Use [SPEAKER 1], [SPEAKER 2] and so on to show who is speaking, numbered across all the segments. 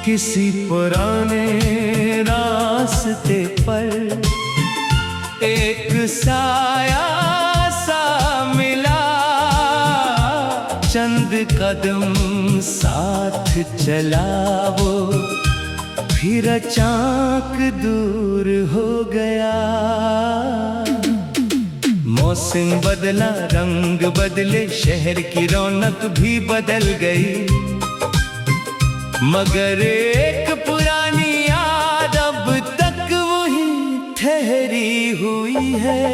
[SPEAKER 1] किसी पुराने रास्ते पर एक साया सा मिला, चंद कदम साथ चला वो, फिर अचानक दूर हो गया। मौसम बदला, रंग बदले, शहर की रौनक भी बदल गई, मगर एक पुरानी याद अब तक वही ठहरी हुई है।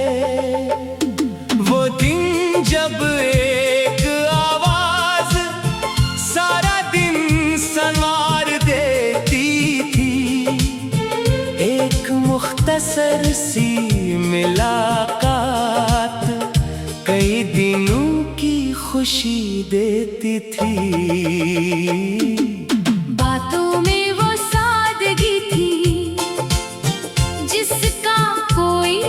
[SPEAKER 1] वो दिन जब एक आवाज सारा दिन संवार देती थी, एक मुख्तसर सी मुलाकात कई दिनों की खुशी देती थी।
[SPEAKER 2] बातों में वो सादगी थी जिसका कोई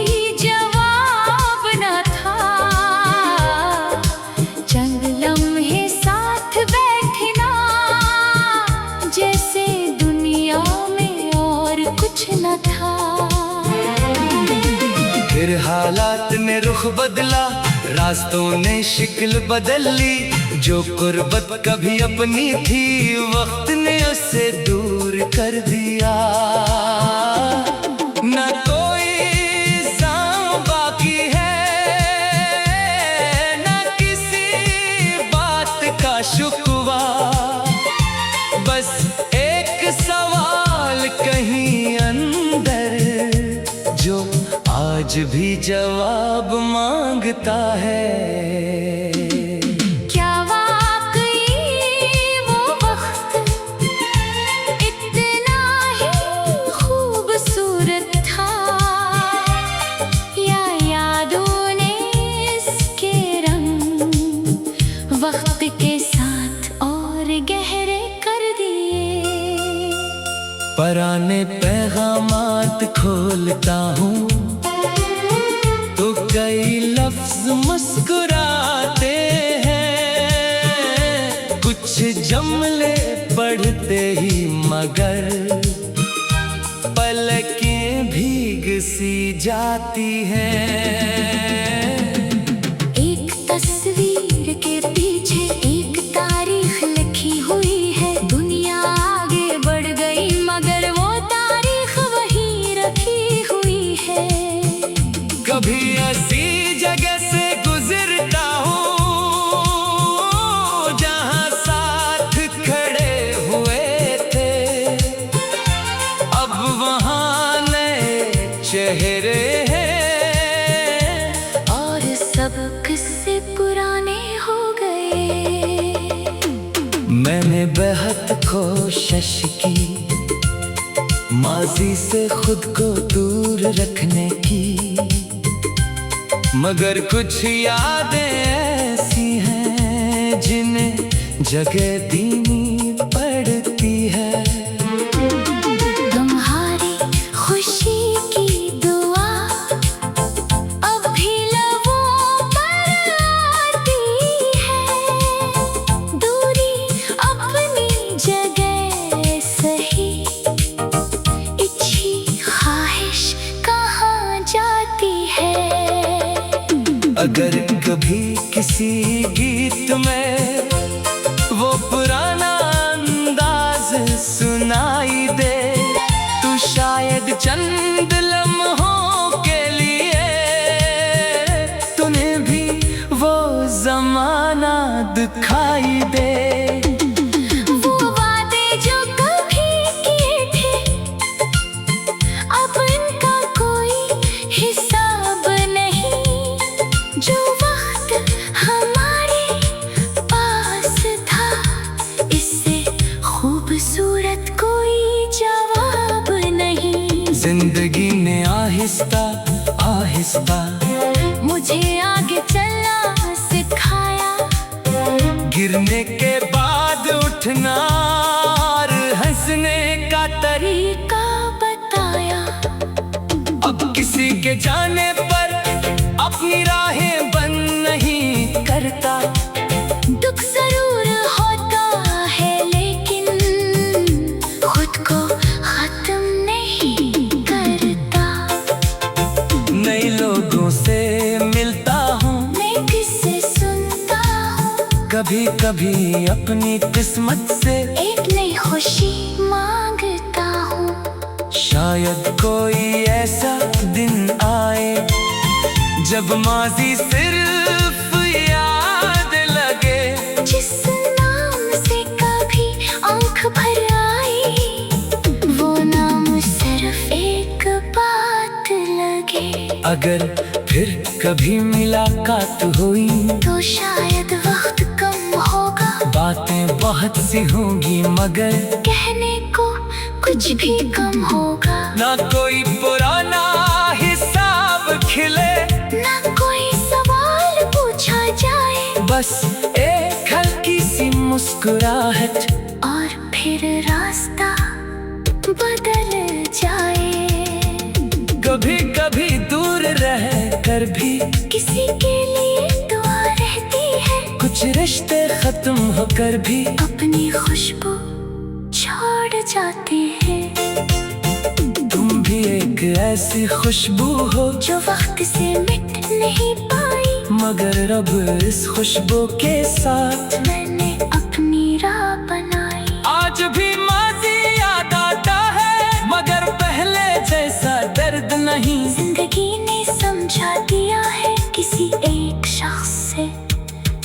[SPEAKER 2] जवाब न था, चंद लम्हे साथ बैठना जैसे दुनिया में और कुछ न था।
[SPEAKER 1] फिर हालात ने रुख बदला, रास्तों ने शिक्ल बदल ली, जो कुर्बत कभी अपनी थी वक्त ने उसे दूर कर दिया। न कोई जाम बाकी है, न किसी बात का शुक्वा, बस एक सवाल कहीं अंदर जो आज भी जवाब मांगता है।
[SPEAKER 2] क्या वाकई वो वक्त इतना ही खूबसूरत था, या यादों ने इसके रंग वक्त के साथ और गहरे कर दिए।
[SPEAKER 1] पुराने पैगामात खोलता हूँ तो कई लफ्ज मुस्कुराते हैं, कुछ जुमले पढ़ते ही मगर पलकें भीग सी जाती हैं।
[SPEAKER 2] एक तस्वीर के पीछे एक तारीख लिखी हुई है, दुनिया आगे बढ़ गई मगर वो तारीख वही रखी हुई है।
[SPEAKER 1] कभी ऐसी जगह से गुजरता हूँ जहाँ साथ खड़े हुए थे, अब वहाँ नए चेहरे हैं
[SPEAKER 2] और सब किस्से पुराने हो गए।
[SPEAKER 1] मैंने बेहद कोशिश की माजी से खुद को दूर रखने की, मगर कुछ यादें ऐसी हैं जिन्हें जगह देनी पड़ती है।
[SPEAKER 2] तुम्हारी खुशी की दुआ अब भी लबों पर आती है, दूरी अपनी जगह सही, इच्छी ख्वाहिश कहाँ जाती है।
[SPEAKER 1] अगर कभी किसी गीत में वो पुराना अंदाज सुनाई दे, तो शायद चंद लम्हों के लिए तुम्हें भी वो जमाना दिखाई दे।
[SPEAKER 2] वो वादे जो कभी किए थे अब इनका कोई हिसाब नहीं, जो वक्त हमारे पास था इससे खूबसूरत कोई जवाब नहीं।
[SPEAKER 1] जिंदगी ने आहिस्ता आहिस्ता
[SPEAKER 2] मुझे आगे चलना सिखाया,
[SPEAKER 1] गिरने के बाद उठना और हंसने का
[SPEAKER 2] तरीका बताया।
[SPEAKER 1] अब किसी के जाने पर अपनी राहें बंद नहीं करता,
[SPEAKER 2] दुख जरूर होता है लेकिन
[SPEAKER 1] कभी कभी अपनी किस्मत से
[SPEAKER 2] एक नई खुशी मांगता हूँ।
[SPEAKER 1] शायद कोई ऐसा दिन आए जब माजी सिर्फ याद लगे,
[SPEAKER 2] जिस नाम से कभी आंख भर आई, वो नाम सिर्फ एक बात लगे।
[SPEAKER 1] अगर फिर कभी मुलाकात हुई
[SPEAKER 2] तो शायद वक्त कम होगा,
[SPEAKER 1] बातें बहुत सी होंगी मगर
[SPEAKER 2] कहने को कुछ भी कम होगा।
[SPEAKER 1] ना कोई पुराना हिसाब खिले,
[SPEAKER 2] ना कोई सवाल पूछा जाए,
[SPEAKER 1] बस एक हल्की सी मुस्कुराहट
[SPEAKER 2] और फिर रास्ता बदल जाए।
[SPEAKER 1] कभी कभी दूर रह कर भी
[SPEAKER 2] किसी के लिए दुआ रहती है,
[SPEAKER 1] कुछ रिश्ते खत्म होकर भी
[SPEAKER 2] अपनी खुशबू छोड़ जाते हैं।
[SPEAKER 1] तुम भी एक ऐसी खुशबू हो
[SPEAKER 2] जो वक्त से मिट नहीं पाई,
[SPEAKER 1] मगर अब इस खुशबू के साथ
[SPEAKER 2] मैंने अपनी राह बनाई।
[SPEAKER 1] आज भी माजी याद आता है मगर पहले जैसा दर्द नहीं।
[SPEAKER 2] जिंदगी ने समझा दिया है किसी एक शख्स से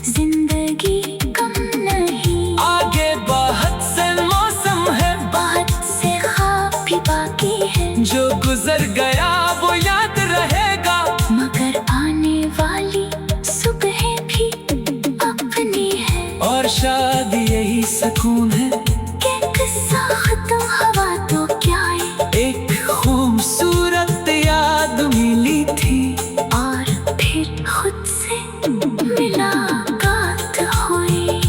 [SPEAKER 2] जिंदगी कम नहीं।
[SPEAKER 1] आगे बहुत से मौसम है,
[SPEAKER 2] बहुत से ख्वाब भी बाकी है,
[SPEAKER 1] जो गुजर गया वो याद रहेगा,
[SPEAKER 2] मगर आने वाली सुबह भी अपनी है।
[SPEAKER 1] और शायद यही सुकून है
[SPEAKER 2] कि किस्सा खत्म हवा तो क्या है,
[SPEAKER 1] एक खूबसूरत याद मिली थी
[SPEAKER 2] और फिर खुद से मुलाकात हुई।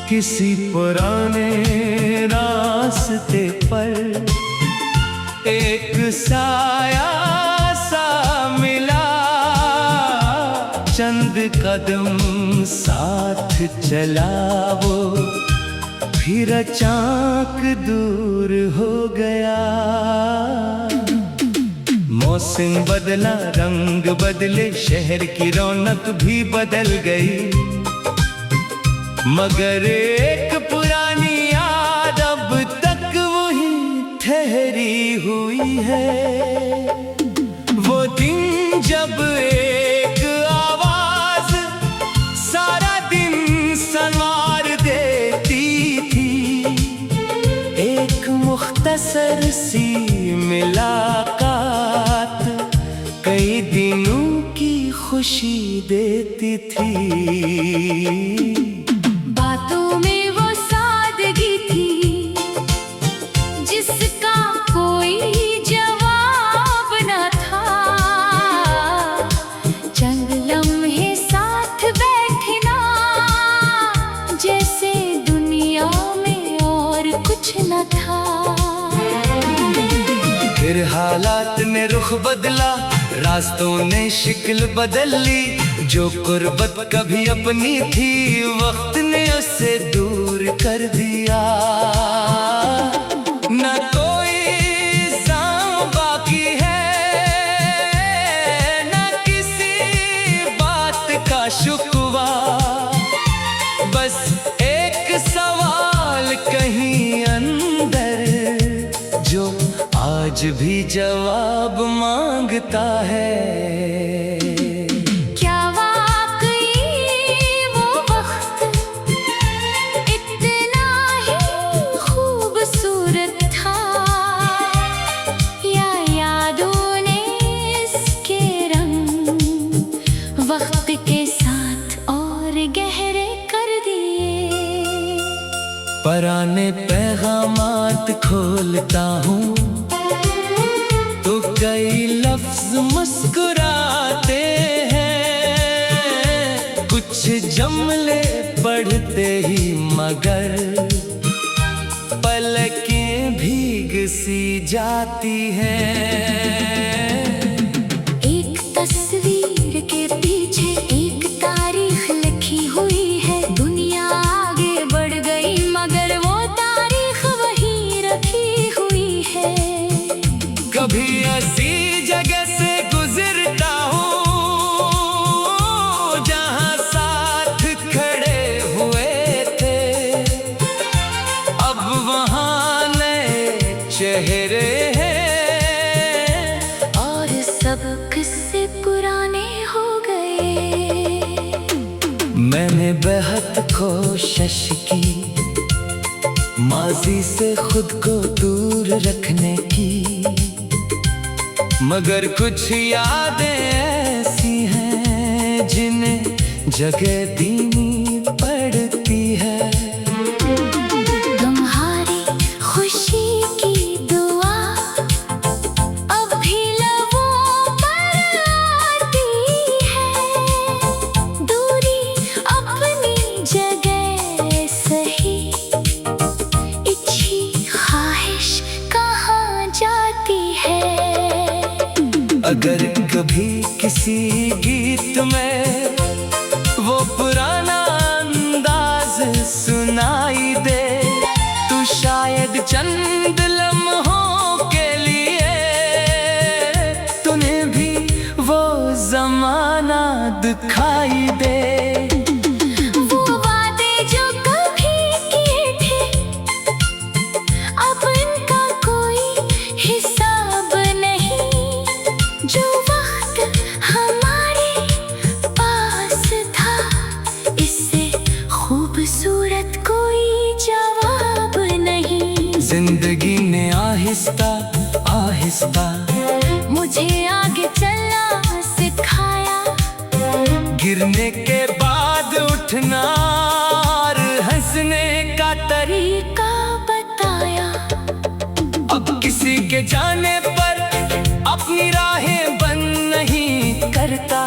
[SPEAKER 1] किसी पुराने रास्ते पर एक साया सा मिला, चंद कदम साथ चला वो, फिर अचानक दूर हो गया। मौसम बदला, रंग बदले, शहर की रौनक भी बदल गई, मगर एक पुरानी याद अब तक वही ठहरी हुई है। वो दिन जब एक आवाज सारा दिन संवार देती थी, एक मुख्तसर सी मुलाकात कई दिनों की खुशी देती थी।
[SPEAKER 2] बातों में वो सादगी थी जिसका कोई जवाब न था, चंद लम्हे साथ बैठना जैसे दुनिया में और कुछ न था।
[SPEAKER 1] फिर हालात ने रुख बदला, रास्तों ने शिक्ल बदल ली, जो कुर्बत कभी अपनी थी वक्त ने उसे दूर कर दिया। न कोई जाम बाकी है, न किसी बात का शुक्वा, बस एक सवाल कहीं अंदर जो आज भी जवाब मांगता है।
[SPEAKER 2] क्या वाकई वो वक्त इतना ही खूबसूरत था, या यादों ने इसके रंग वक्त के साथ और गहरे कर दिए।
[SPEAKER 1] पुराने पैगामात खोलता हूँ तो कई लफ्ज मुस्कुराते हैं, कुछ जमले मगर पलकें भीग सी जाती हैं।
[SPEAKER 2] एक तस्वीर के पीछे एक तारीख लिखी हुई है। दुनिया आगे बढ़ गई मगर वो तारीख वहीं रखी हुई है।
[SPEAKER 1] कभी ऐसी जगह से गुजरता हूँ जहाँ साथ खड़े हुए थे, अब वहाँ नए चेहरे हैं
[SPEAKER 2] और सब किस्से पुराने हो गए।
[SPEAKER 1] मैंने बेहद कोशिश की माजी से खुद को दूर रखने की, मगर कुछ यादें ऐसी हैं जिन्हें जगह देनी पड़ती है।
[SPEAKER 2] तुम्हारी खुशी की दुआ अब भी लबों पर आती है। दूरी अपनी जगह सही, इच्छी ख्वाहिश कहाँ जाती है।
[SPEAKER 1] अगर कभी किसी गीत में वो पुराना अंदाज सुनाई दे, तो शायद चंद लम्हों के लिए तूने भी वो जमाना दिखाई दे।
[SPEAKER 2] वो वादे जो कभी किए थे, अब इनका कोई हिसाब नहीं। जो वक्त हमारे पास था, इससे खूबसूरत कोई जवाब नहीं।
[SPEAKER 1] जिंदगी ने आहिस्ता आहिस्ता
[SPEAKER 2] मुझे आगे चलना सिखाया,
[SPEAKER 1] गिरने के बाद उठना और हंसने का
[SPEAKER 2] तरीका बताया।
[SPEAKER 1] अब किसी के जाने पर अपनी राहें बंद नहीं करता।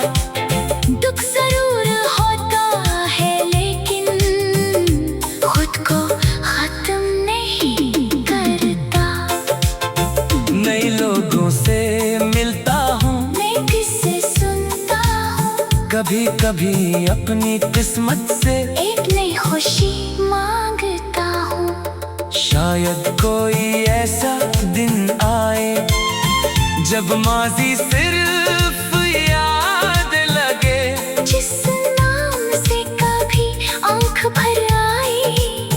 [SPEAKER 2] दुख जरूर होता है लेकिन खुद को खत्म नहीं करता।
[SPEAKER 1] नए लोगों से मिलता हूँ,
[SPEAKER 2] मैं किससे सुनता हूँ,
[SPEAKER 1] कभी कभी अपनी किस्मत से
[SPEAKER 2] एक नई खुशी मांगता हूँ।
[SPEAKER 1] शायद कोई ऐसा दिन आए जब माजी सिर्फ याद लगे,
[SPEAKER 2] जिस नाम से कभी आंख भर आई,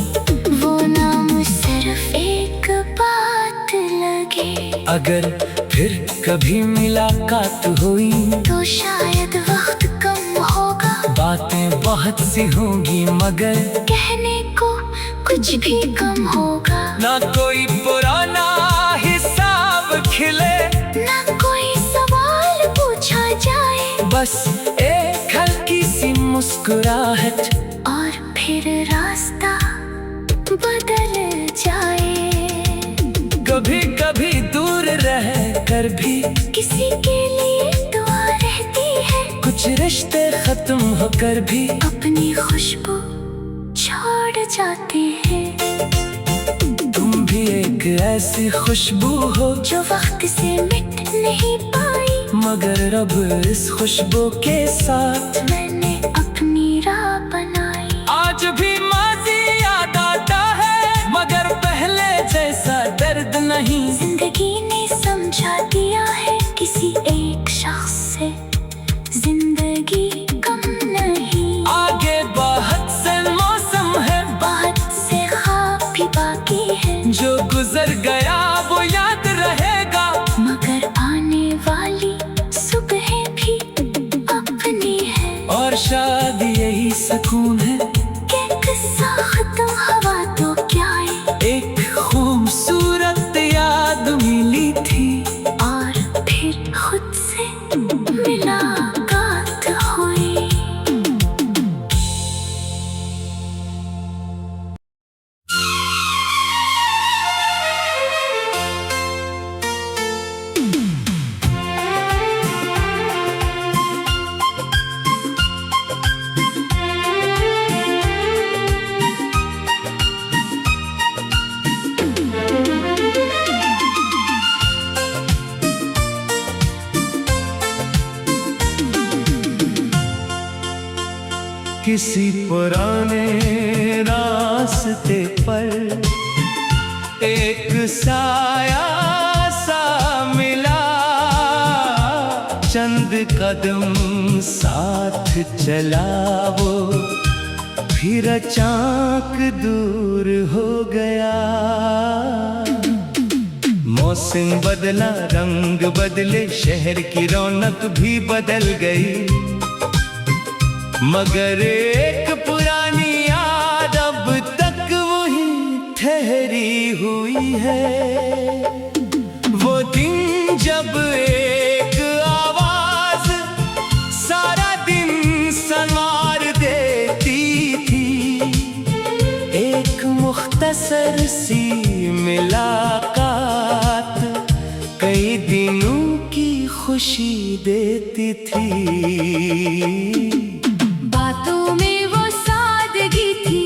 [SPEAKER 2] वो नाम सिर्फ एक बात लगे।
[SPEAKER 1] अगर फिर कभी मुलाकात हुई
[SPEAKER 2] तो शायद वक्त कम होगा,
[SPEAKER 1] बातें बहुत सी होंगी मगर
[SPEAKER 2] कहने को कुछ भी कम होगा।
[SPEAKER 1] ना कोई पुराना हिसाब खिले,
[SPEAKER 2] ना कोई सवाल पूछा जाए,
[SPEAKER 1] बस एक हल्की सी मुस्कुराहट
[SPEAKER 2] और फिर रास्ता बदल जाए।
[SPEAKER 1] कभी कभी दूर रह कर भी
[SPEAKER 2] किसी के लिए दुआ रहती है,
[SPEAKER 1] कुछ रिश्ते खत्म होकर भी
[SPEAKER 2] अपनी खुशबू छोड़ जाते हैं।
[SPEAKER 1] तुम भी एक ऐसी खुशबू हो
[SPEAKER 2] जो वक्त से मिट नहीं पाई,
[SPEAKER 1] मगर अब इस खुशबू के साथ
[SPEAKER 2] मैंने अपनी राह बनाई।
[SPEAKER 1] आज भी माजी याद आता है मगर पहले जैसा दर्द नहीं।
[SPEAKER 2] जिंदगी ने समझा दिया है किसी एक शख्स से जिंदगी कम नहीं।
[SPEAKER 1] आगे बहुत से मौसम है,
[SPEAKER 2] बहुत से ख्वाब भी बाकी है,
[SPEAKER 1] जो गुजर गया वो याद रहेगा,
[SPEAKER 2] मगर आने वाली सुबह भी अपनी है।
[SPEAKER 1] और शायद यही सुकून है
[SPEAKER 2] कि किस्सा खत्म हवा तो क्या है,
[SPEAKER 1] एक खूबसूरत याद मिली थी
[SPEAKER 2] और फिर खुद से मुलाकात हुई।
[SPEAKER 1] किसी पुराने रास्ते पर एक साया सा मिला, चंद कदम साथ चला वो, फिर अचानक दूर हो गया। मौसम बदला, रंग बदले, शहर की रौनक भी बदल गई, मगर एक पुरानी याद अब तक वही ठहरी हुई है। वो दिन जब एक आवाज सारा दिन संवार देती थी, एक मुख्तसर सी मुलाकात कई दिनों की खुशी देती थी।
[SPEAKER 2] बातों में वो सादगी थी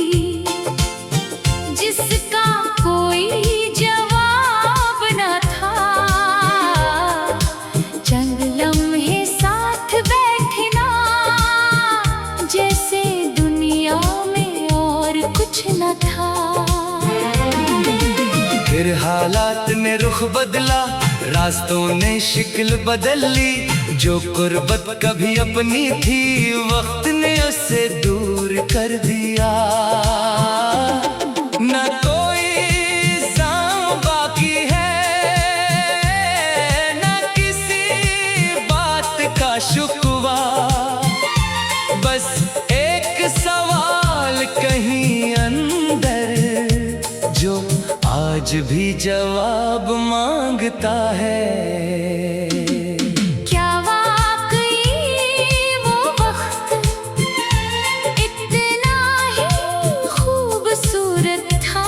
[SPEAKER 2] जिसका कोई जवाब न था, चंद लम्हे साथ बैठना जैसे दुनिया में और कुछ न था।
[SPEAKER 1] फिर हालात ने रुख बदला, रास्तों ने शिक्ल बदल ली, जो कुर्बत कभी अपनी थी वक्त ने उसे दूर कर दिया। न कोई जाम बाकी है, न किसी बात का शुक्वा, बस एक सवाल कहीं अंदर जो आज भी जवाब मांगता है।
[SPEAKER 2] क्या वाकई वो वक्त इतना ही खूबसूरत था,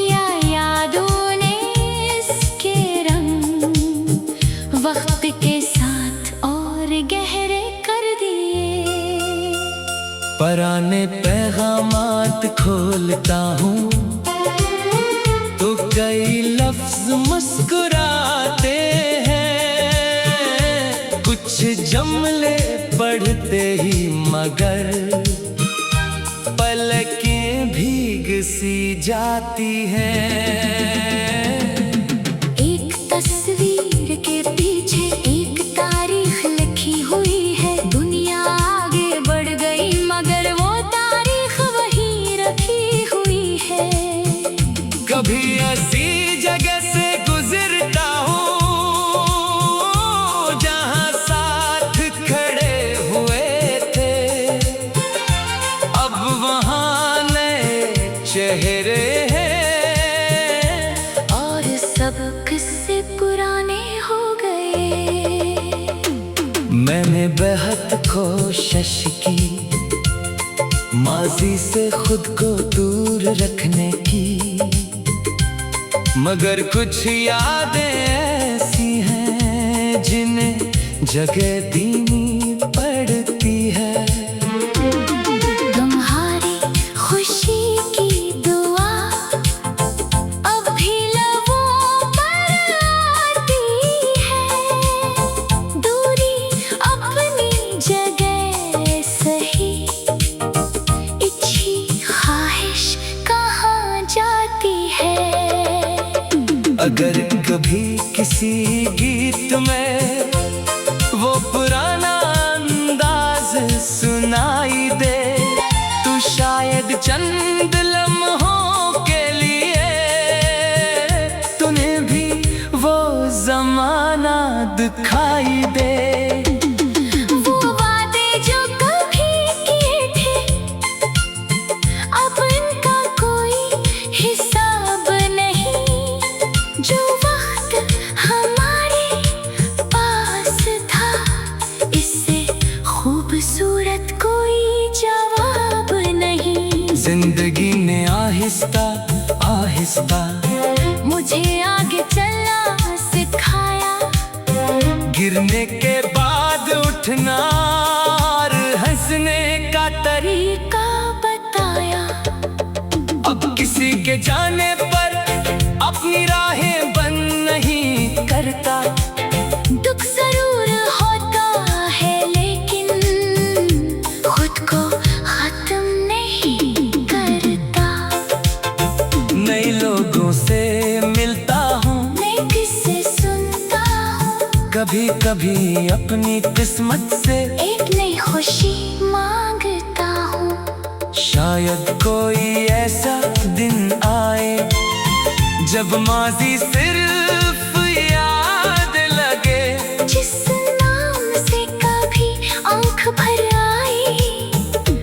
[SPEAKER 2] या यादों ने इसके रंग वक्त के साथ और गहरे कर दिए।
[SPEAKER 1] पुराने पैगामात खोलता हूँ तो कई लफ्ज मुस्कुराते हैं, कुछ जुमले पढ़ते ही मगर पलकें भीग सी जाती हैं।
[SPEAKER 2] एक तस्वीर के पीछे एक तारीख लिखी हुई है, दुनिया आगे बढ़ गई मगर वो तारीख वही रखी हुई है।
[SPEAKER 1] कभी ऐसी जगह से गुजरता हूँ जहाँ साथ खड़े हुए थे, अब वहाँ नए चेहरे हैं
[SPEAKER 2] और सब किस्से पुराने हो गए।
[SPEAKER 1] मैंने बेहद कोशिश की माजी से खुद को दूर रखने की, मगर कुछ यादें ऐसी हैं जिन्हें जगह देनी पड़ती है।
[SPEAKER 2] तुम्हारी खुशी की दुआ अब भी लबों पर आती है, दूरी अपनी जगह सही, इच्छी ख्वाहिश कहाँ जाती है।
[SPEAKER 1] अगर कभी किसी गीत में वो पुराना अंदाज सुनाई दे, तो शायद चंद लम्हों के लिए तुम्हें भी वो जमाना दिखाई दे।
[SPEAKER 2] वो वादे जो कभी किए थे अब इनका कोई हिसाब नहीं, जो वक्त हमारे पास था इससे खूबसूरत कोई जवाब नहीं।
[SPEAKER 1] जिंदगी ने आहिस्ता आहिस्ता
[SPEAKER 2] मुझे आगे चलना सिखाया,
[SPEAKER 1] गिरने के बाद उठना और हंसने का
[SPEAKER 2] तरीका बताया।
[SPEAKER 1] अब किसी के जाने पर अपनी राहें बंद नहीं करता,
[SPEAKER 2] दुख जरूर होता है लेकिन
[SPEAKER 1] कभी कभी अपनी किस्मत से
[SPEAKER 2] एक नई खुशी मांगता हूँ।
[SPEAKER 1] शायद कोई ऐसा दिन आए जब माजी सिर्फ याद लगे,
[SPEAKER 2] जिस नाम से कभी आंख भर आई,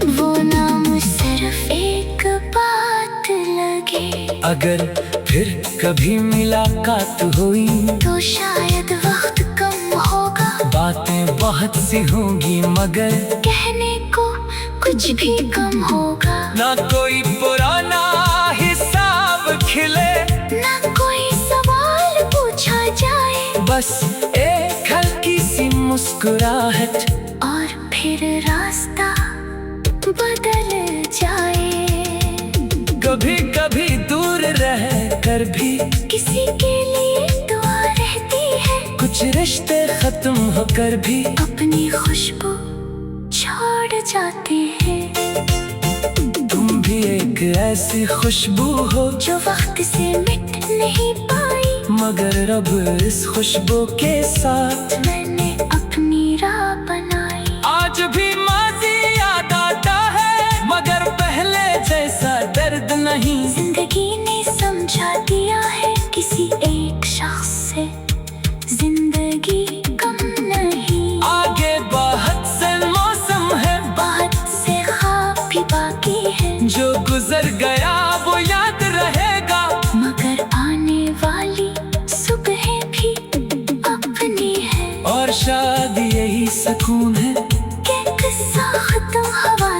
[SPEAKER 2] वो नाम सिर्फ एक बात लगे।
[SPEAKER 1] अगर फिर कभी मुलाकात हुई
[SPEAKER 2] तो शायद वक्त कम होगा,
[SPEAKER 1] बातें बहुत सी होंगी मगर
[SPEAKER 2] कहने को कुछ भी कम होगा।
[SPEAKER 1] ना कोई पुराना हिसाब खिले,
[SPEAKER 2] ना कोई सवाल पूछा जाए,
[SPEAKER 1] बस एक हल्की सी मुस्कुराहट
[SPEAKER 2] और फिर रास्ता बदल जाए।
[SPEAKER 1] कभी कभी दूर रह कर भी
[SPEAKER 2] किसी के लिए दुआ रहती है,
[SPEAKER 1] कुछ रिश्ते खत्म होकर भी
[SPEAKER 2] अपनी खुशबू छोड़ जाते हैं।
[SPEAKER 1] तुम भी एक ऐसी खुशबू हो
[SPEAKER 2] जो वक्त से मिट नहीं पाई,
[SPEAKER 1] मगर अब इस खुशबू के साथ
[SPEAKER 2] मैंने अपनी राह बनाई।
[SPEAKER 1] आज भी माजी याद आता है मगर पहले जैसा दर्द नहीं।
[SPEAKER 2] जिंदगी ने समझा दिया है किसी एक शख्स से जिंदगी कम नहीं।
[SPEAKER 1] आगे बहुत से मौसम है,
[SPEAKER 2] बहुत से ख्वाब भी बाकी है,
[SPEAKER 1] जो गुजर गया वो याद रहेगा,
[SPEAKER 2] मगर आने वाली सुबह भी अपनी है।
[SPEAKER 1] और शायद यही सुकून है
[SPEAKER 2] कि किस्सा खत्म हवा